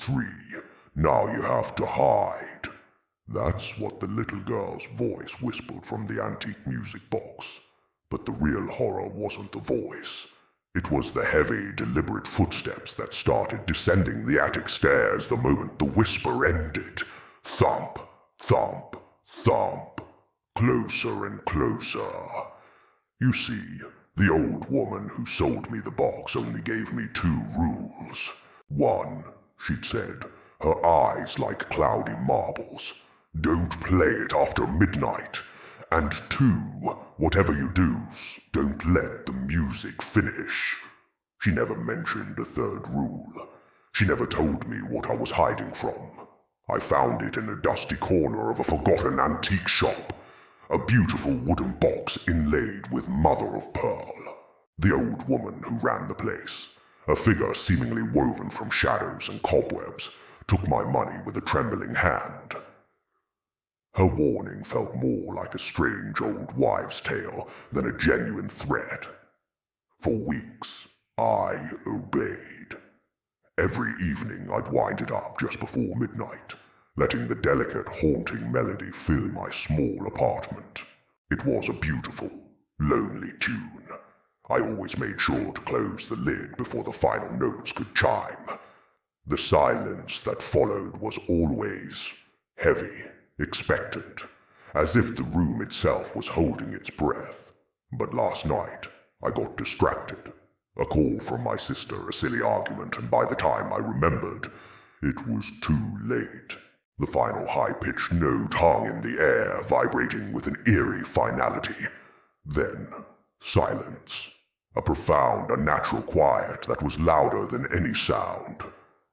3, now you have to hide. That's what the little girl's voice whispered from the antique music box. But the real horror wasn't the voice. It was the heavy, deliberate footsteps that started descending the attic stairs the moment the whisper ended. Thump, thump, thump. Closer and closer. You see, the old woman who sold me the box only gave me 2 rules. 1, she'd said, her eyes like cloudy marbles. Don't play it after midnight. And 2, whatever you do, don't let the music finish. She never mentioned a 3rd rule. She never told me what I was hiding from. I found it in a dusty corner of a forgotten antique shop. A beautiful wooden box inlaid with mother of pearl. The old woman who ran the place, a figure seemingly woven from shadows and cobwebs, took my money with a trembling hand. Her warning felt more like a strange old wives' tale than a genuine threat. For weeks, I obeyed. Every evening I'd wind it up just before midnight, letting the delicate, haunting melody fill my small apartment. It was a beautiful, lonely tune. I always made sure to close the lid before the final notes could chime. The silence that followed was always heavy, expectant, as if the room itself was holding its breath. But last night, I got distracted. A call from my sister, a silly argument, and by the time I remembered, it was too late. The final high-pitched note hung in the air, vibrating with an eerie finality. Then, silence. A profound, unnatural quiet that was louder than any sound.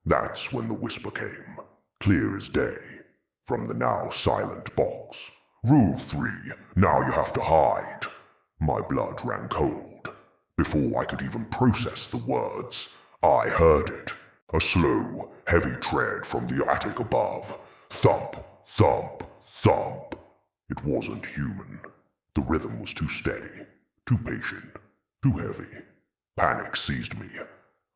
That's when the whisper came, clear as day, from the now silent box. Rule 3, now you have to hide. My blood ran cold. Before I could even process the words, I heard it. A slow, heavy tread from the attic above. Thump, thump, thump. It wasn't human. The rhythm was too steady, too patient, too heavy. Panic seized me.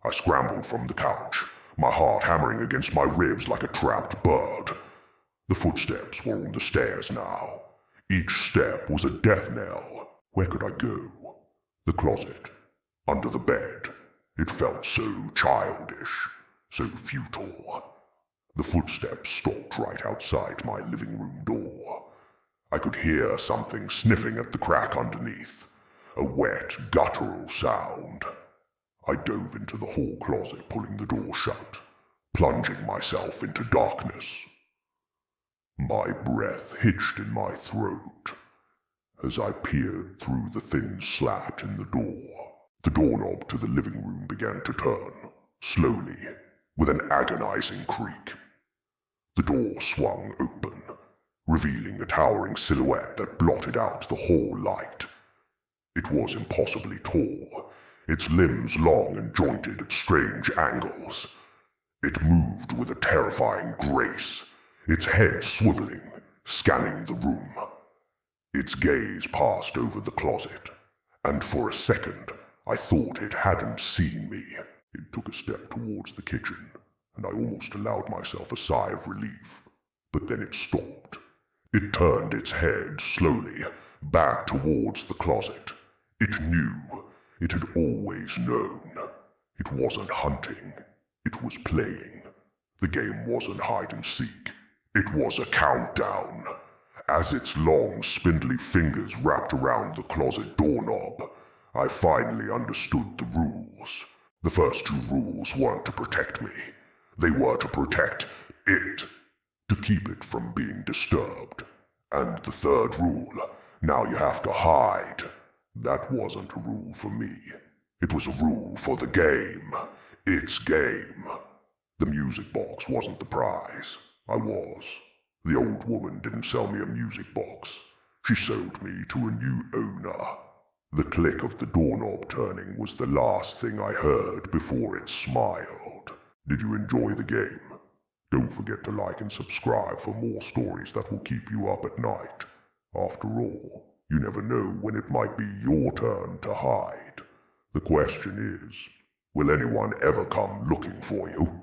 I scrambled from the couch, my heart hammering against my ribs like a trapped bird. The footsteps were on the stairs now. Each step was a death knell. Where could I go? The closet. Under the bed. It felt so childish, so futile. The footsteps stopped right outside my living room door. I could hear something sniffing at the crack underneath. A wet, guttural sound. I dove into the hall closet, pulling the door shut, plunging myself into darkness. My breath hitched in my throat as I peered through the thin slat in the door. The doorknob to the living room began to turn, slowly, with an agonizing creak. The door swung open, revealing a towering silhouette that blotted out the hall light. It was impossibly tall, its limbs long and jointed at strange angles. It moved with a terrifying grace, its head swiveling, scanning the room. Its gaze passed over the closet, and for a second I thought it hadn't seen me. It took a step towards the kitchen, and I almost allowed myself a sigh of relief. But then it stopped. It turned its head slowly, back towards the closet. It knew. It had always known. It wasn't hunting. It was playing. The game wasn't hide and seek. It was a countdown. As its long, spindly fingers wrapped around the closet doorknob, I finally understood the rules. The first 2 rules weren't to protect me. They were to protect it, to keep it from being disturbed. And the 3rd rule, now you have to hide. That wasn't a rule for me. It was a rule for the game. Its game. The music box wasn't the prize. I was. The old woman didn't sell me a music box. She sold me to a new owner. The click of the doorknob turning was the last thing I heard before it smiled. Did you enjoy the game? Don't forget to like and subscribe for more stories that will keep you up at night. After all, you never know when it might be your turn to hide. The question is, will anyone ever come looking for you?